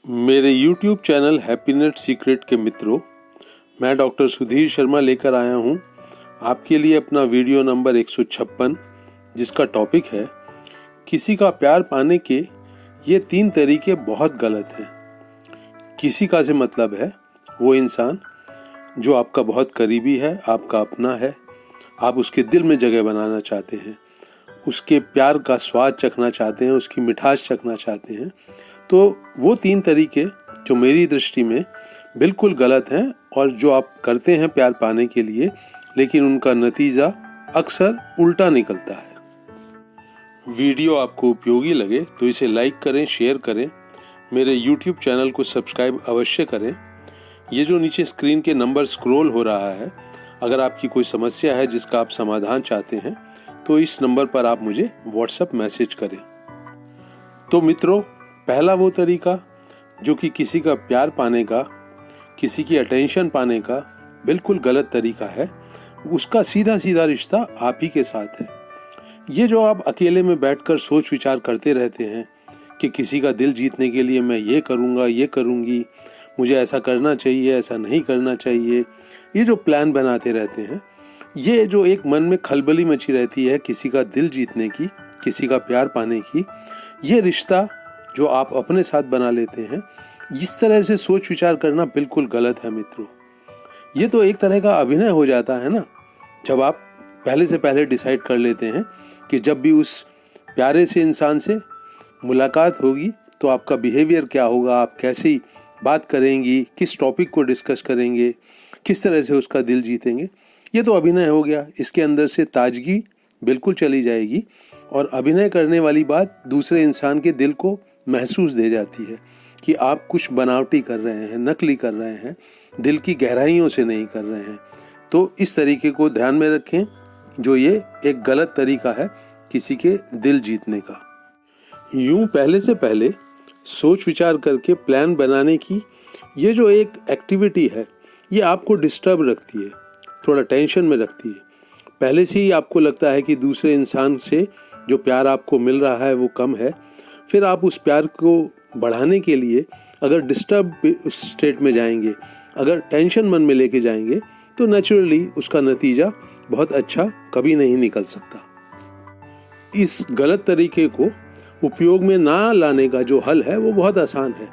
मेरे YouTube channel हैप्पीनेट secret के मित्रों, मैं डॉक्टर सुधीर शर्मा लेकर आया हूँ आपके लिए अपना वीडियो नंबर 156, जिसका टॉपिक है किसी का प्यार पाने के ये 3 तरीके बहुत गलत हैं। किसी का से मतलब है वो इंसान जो आपका बहुत करीबी है, आपका अपना है, आप उसके दिल में जगह बनाना चाहते हैं, उसके प्यार का स्वाद चखना चाहते हैं, उसकी मिठास चखना चाहते हैं। तो वो 3 तरीके जो मेरी दृष्टि में बिल्कुल गलत हैं और जो आप करते हैं प्यार पाने के लिए, लेकिन उनका नतीजा अक्सर उल्टा निकलता है। वीडियो आपको उपयोगी लगे तो इसे लाइक करें, शेयर करें, मेरे YouTube चैनल को सब्सक्राइब अवश्य करें। ये जो नीचे स्क्रीन के नंबर स्क्रॉल हो रहा है, अगर आपकी कोई समस्या है जिसका आप समाधान चाहते हैं तो इस नंबर पर आप मुझे व्हाट्सएप मैसेज करें। तो मित्रों, पहला वो तरीका जो कि किसी का प्यार पाने का, किसी की अटेंशन पाने का बिल्कुल गलत तरीका है, उसका सीधा सीधा रिश्ता आप ही के साथ है। ये जो आप अकेले में बैठकर सोच विचार करते रहते हैं कि किसी का दिल जीतने के लिए मैं ये करूँगा, ये करूँगी, मुझे ऐसा करना चाहिए, ऐसा नहीं करना चाहिए, ये जो प्लान बनाते रहते हैं, ये जो एक मन में खलबली मची रहती है किसी का दिल जीतने की, किसी का प्यार पाने की, ये रिश्ता जो आप अपने साथ बना लेते हैं, इस तरह से सोच विचार करना बिल्कुल गलत है मित्रों। ये तो एक तरह का अभिनय हो जाता है ना, जब आप पहले से पहले डिसाइड कर लेते हैं कि जब भी उस प्यारे से इंसान से मुलाकात होगी तो आपका बिहेवियर क्या होगा, आप कैसी बात करेंगी, किस टॉपिक को डिस्कस करेंगे, किस तरह से उसका दिल जीतेंगे। ये तो अभिनय हो गया, इसके अंदर से ताजगी बिल्कुल चली जाएगी और अभिनय करने वाली बात दूसरे इंसान के दिल को महसूस दे जाती है कि आप कुछ बनावटी कर रहे हैं, नकली कर रहे हैं, दिल की गहराइयों से नहीं कर रहे हैं। तो इस तरीके को ध्यान में रखें, जो ये एक गलत तरीका है किसी के दिल जीतने का। यूं पहले से पहले सोच विचार करके प्लान बनाने की ये जो एक एक्टिविटी है, ये आपको डिस्टर्ब रखती है, थोड़ा टेंशन में रखती है। पहले से ही आपको लगता है कि दूसरे इंसान से जो प्यार आपको मिल रहा है वो कम है, फिर आप उस प्यार को बढ़ाने के लिए अगर डिस्टर्ब स्टेट में जाएंगे, अगर टेंशन मन में लेके जाएंगे, तो नेचुरली उसका नतीजा बहुत अच्छा कभी नहीं निकल सकता। इस गलत तरीके को उपयोग में ना लाने का जो हल है वो बहुत आसान है।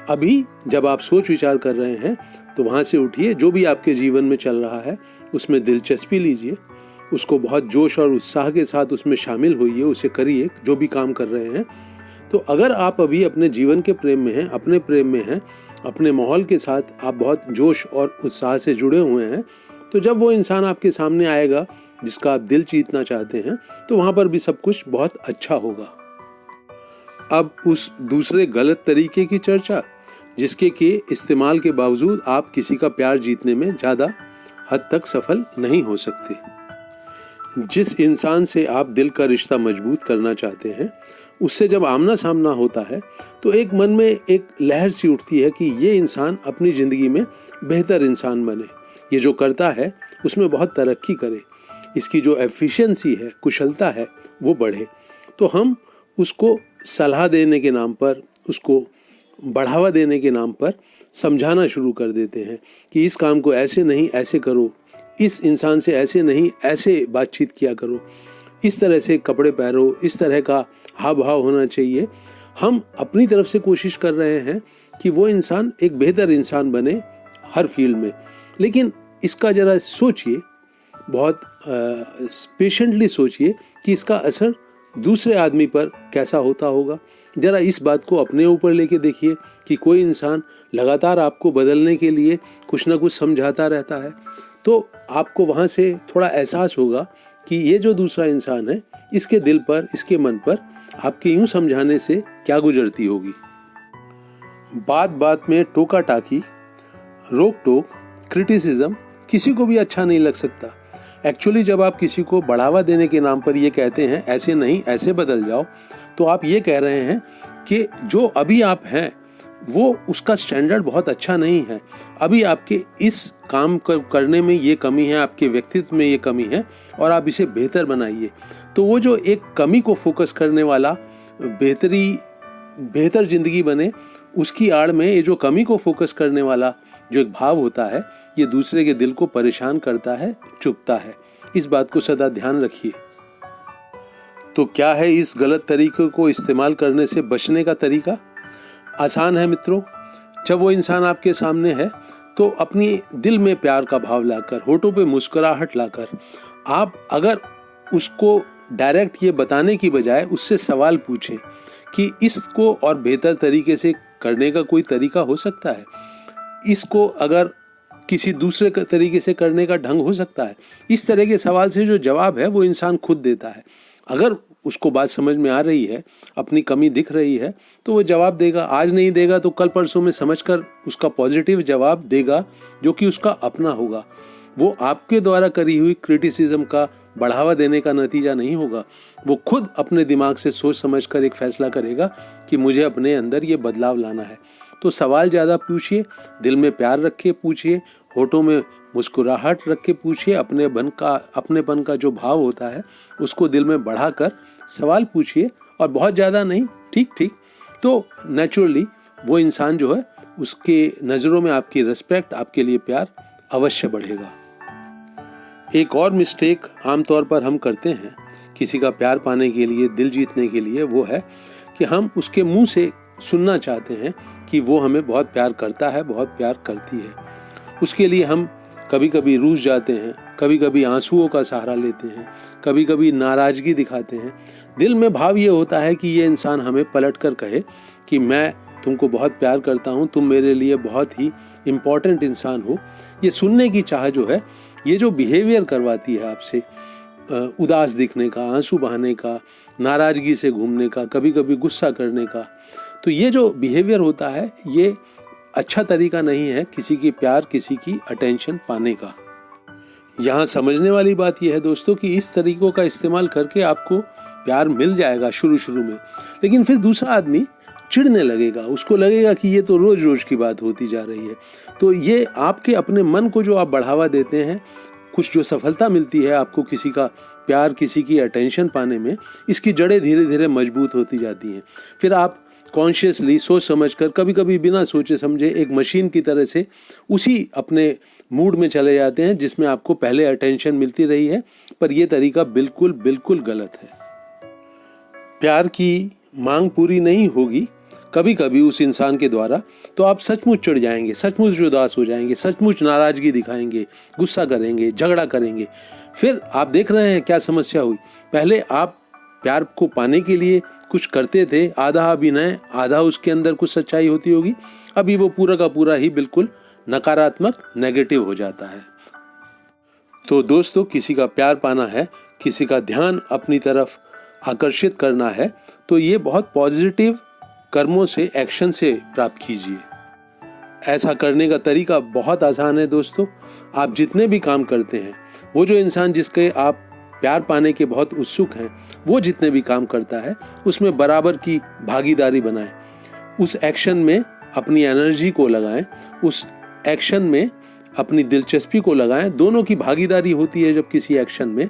अभी जब आप सोच विचार कर रहे हैं तो वहाँ से उठिए, जो भी आपके जीवन में चल रहा है उसमें दिलचस्पी लीजिए, उसको बहुत जोश और उत्साह के साथ उसमें शामिल होइए, उसे करिए जो भी काम कर रहे हैं। तो अगर आप अभी अपने जीवन के प्रेम में हैं, अपने प्रेम में हैं, अपने माहौल के साथ आप बहुत जोश और उत्साह से जुड़े हुए हैं, तो जब वो इंसान आपके सामने आएगा जिसका आप दिल जीतना चाहते हैं, तो वहाँ पर भी सब कुछ बहुत अच्छा होगा। अब उस दूसरे गलत तरीके की चर्चा, जिसके के इस्तेमाल के बावजूद आप किसी का प्यार जीतने में ज़्यादा हद तक सफल नहीं हो सकते। जिस इंसान से आप दिल का रिश्ता मजबूत करना चाहते हैं, उससे जब आमना सामना होता है तो एक मन में एक लहर सी उठती है कि ये इंसान अपनी ज़िंदगी में बेहतर इंसान बने, ये जो करता है उसमें बहुत तरक्की करे, इसकी जो एफिशिएंसी है, कुशलता है, वो बढ़े। तो हम उसको सलाह देने के नाम पर, उसको बढ़ावा देने के नाम पर समझाना शुरू कर देते हैं कि इस काम को ऐसे नहीं ऐसे करो, इस इंसान से ऐसे नहीं ऐसे बातचीत किया करो, इस तरह से कपड़े पहनो, इस तरह का हाव भाव होना चाहिए। हम अपनी तरफ से कोशिश कर रहे हैं कि वो इंसान एक बेहतर इंसान बने हर फील्ड में। लेकिन इसका ज़रा सोचिए, बहुत पेशेंटली सोचिए कि इसका असर दूसरे आदमी पर कैसा होता होगा। ज़रा इस बात को अपने ऊपर लेके देखिए कि कोई इंसान लगातार आपको बदलने के लिए कुछ ना कुछ समझाता रहता है, तो आपको वहाँ से थोड़ा एहसास होगा कि ये जो दूसरा इंसान है, इसके दिल पर, इसके मन पर आपके यूं समझाने से क्या गुजरती होगी। बात बात में टोका टाकी, रोक टोक, क्रिटिसिज्म किसी को भी अच्छा नहीं लग सकता। एक्चुअली जब आप किसी को बढ़ावा देने के नाम पर ये कहते हैं ऐसे नहीं ऐसे बदल जाओ, तो आप ये कह रहे हैं कि जो अभी आप हैं वो उसका स्टैंडर्ड बहुत अच्छा नहीं है, अभी आपके इस काम करने में ये कमी है, आपके व्यक्तित्व में ये कमी है और आप इसे बेहतर बनाइए। तो वो जो एक कमी को फोकस करने वाला बेहतर ज़िंदगी बने, उसकी आड़ में ये जो कमी को फोकस करने वाला जो एक भाव होता है, ये दूसरे के दिल को परेशान करता है, चुभता है। इस बात को सदा ध्यान रखिए। तो क्या है इस गलत तरीके को इस्तेमाल करने से बचने का तरीका? आसान है मित्रों। जब वो इंसान आपके सामने है तो अपनी दिल में प्यार का भाव लाकर, होठों पे मुस्कुराहट लाकर, आप अगर उसको डायरेक्ट ये बताने की बजाय उससे सवाल पूछें कि इसको और बेहतर तरीके से करने का कोई तरीका हो सकता है, इसको अगर किसी दूसरे तरीके से करने का ढंग हो सकता है। इस तरह के सवाल से जो जवाब है वो इंसान खुद देता है। अगर उसको बात समझ में आ रही है, अपनी कमी दिख रही है, तो वो जवाब देगा। आज नहीं देगा तो कल परसों में समझकर उसका पॉजिटिव जवाब देगा, जो कि उसका अपना होगा। वो आपके द्वारा करी हुई क्रिटिसिज्म का बढ़ावा देने का नतीजा नहीं होगा। वो खुद अपने दिमाग से सोच समझकर एक फैसला करेगा कि मुझे अपने अंदर ये बदलाव लाना है। तो सवाल ज़्यादा पूछिए, दिल में प्यार रख के पूछिए, होठों में मुस्कुराहट रख के पूछिए। अपनेपन का जो भाव होता है उसको दिल में बढ़ाकर सवाल पूछिए, और बहुत ज़्यादा नहीं, ठीक ठीक। तो नेचुरली वो इंसान जो है, उसके नज़रों में आपकी रिस्पेक्ट, आपके लिए प्यार अवश्य बढ़ेगा। एक और मिस्टेक आमतौर पर हम करते हैं किसी का प्यार पाने के लिए, दिल जीतने के लिए, वो है कि हम उसके मुंह से सुनना चाहते हैं कि वो हमें बहुत प्यार करता है, बहुत प्यार करती है। उसके लिए हम कभी कभी रूठ जाते हैं, कभी कभी आंसुओं का सहारा लेते हैं, कभी कभी नाराज़गी दिखाते हैं। दिल में भाव ये होता है कि ये इंसान हमें पलट कर कहे कि मैं तुमको बहुत प्यार करता हूँ, तुम मेरे लिए बहुत ही इम्पॉर्टेंट इंसान हो। ये सुनने की चाह जो है, ये जो बिहेवियर करवाती है आपसे, उदास दिखने का, आंसू बहाने का, नाराज़गी से घूमने का, कभी कभी गुस्सा करने का, तो ये जो बिहेवियर होता है, ये अच्छा तरीका नहीं है किसी की प्यार, किसी की अटेंशन पाने का। यहाँ समझने वाली बात यह है दोस्तों कि इस तरीकों का इस्तेमाल करके आपको प्यार मिल जाएगा शुरू में, लेकिन फिर दूसरा आदमी चिढ़ने लगेगा, उसको लगेगा कि ये तो रोज रोज की बात होती जा रही है। तो ये आपके अपने मन को जो आप बढ़ावा देते हैं, कुछ जो सफलता मिलती है आपको किसी का प्यार, किसी की अटेंशन पाने में, इसकी जड़ें धीरे धीरे मजबूत होती जाती हैं। फिर आप कॉन्शियसली सोच समझकर, कभी कभी बिना सोचे समझे, एक मशीन की तरह से उसी अपने मूड में चले जाते हैं जिसमें आपको पहले अटेंशन मिलती रही है। पर यह तरीका बिल्कुल बिल्कुल गलत है। प्यार की मांग पूरी नहीं होगी कभी कभी उस इंसान के द्वारा, तो आप सचमुच चिढ़ जाएंगे, सचमुच उदास हो जाएंगे, सचमुच नाराजगी दिखाएंगे, गुस्सा करेंगे, झगड़ा करेंगे। फिर आप देख रहे हैं क्या समस्या हुई। पहले आप प्यार को पाने के लिए कुछ करते थे, आधा अभिनय, आधा उसके अंदर कुछ सच्चाई होती होगी। अभी वो पूरा का पूरा ही बिल्कुल नकारात्मक, नेगेटिव हो जाता है। तो दोस्तों, किसी का प्यार पाना है, किसी का ध्यान अपनी तरफ आकर्षित करना है, तो ये बहुत पॉजिटिव कर्मों से, एक्शन से प्राप्त कीजिए। ऐसा करने का तरीका बहुत आसान है दोस्तों। आप जितने भी काम करते हैं, वो जो इंसान जिसके आप प्यार पाने के बहुत उत्सुक हैं, वो जितने भी काम करता है उसमें बराबर की भागीदारी बनाएं। उस एक्शन में अपनी एनर्जी को लगाएं, उस एक्शन में अपनी दिलचस्पी को लगाएं। दोनों की भागीदारी होती है जब किसी एक्शन में,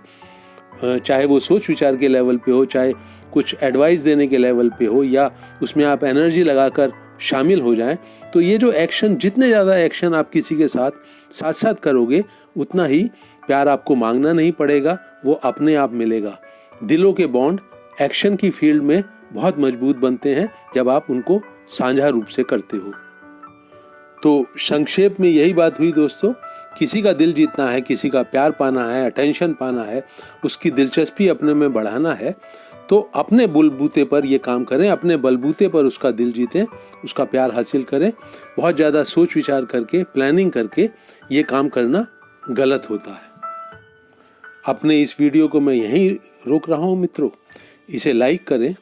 चाहे वो सोच विचार के लेवल पे हो, चाहे कुछ एडवाइस देने के लेवल पे हो, या उसमें आप एनर्जी लगाकर शामिल हो जाएं। तो ये जो एक्शन, जितने ज़्यादा एक्शन आप किसी के साथ साथ करोगे, उतना ही प्यार आपको मांगना नहीं पड़ेगा, वो अपने आप मिलेगा। दिलों के बॉन्ड एक्शन की फील्ड में बहुत मजबूत बनते हैं जब आप उनको साझा रूप से करते हो। तो संक्षेप में यही बात हुई दोस्तों, किसी का दिल जीतना है, किसी का प्यार पाना है, अटेंशन पाना है, उसकी दिलचस्पी अपने में बढ़ाना है, तो अपने बलबूते पर ये काम करें, अपने बलबूते पर उसका दिल जीतें, उसका प्यार हासिल करें। बहुत ज़्यादा सोच विचार करके, प्लानिंग करके ये काम करना गलत होता है। अपने इस वीडियो को मैं यहीं रोक रहा हूँ मित्रों। इसे लाइक करें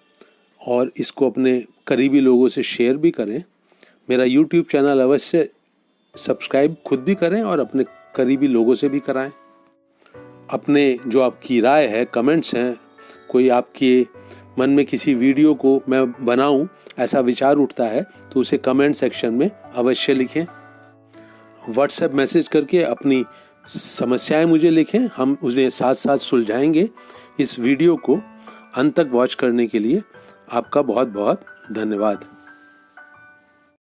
और इसको अपने करीबी लोगों से शेयर भी करें। मेरा YouTube चैनल अवश्य सब्सक्राइब खुद भी करें और अपने करीबी लोगों से भी कराएं। अपने जो आपकी राय है, कमेंट्स हैं, कोई आपके मन में किसी वीडियो को मैं बनाऊं ऐसा विचार उठता है, तो उसे कमेंट सेक्शन में अवश्य लिखें। व्हाट्सएप मैसेज करके अपनी समस्याएं मुझे लिखें, हम उन्हें साथ साथ सुलझाएंगे। इस वीडियो को अंत तक वॉच करने के लिए आपका बहुत बहुत धन्यवाद।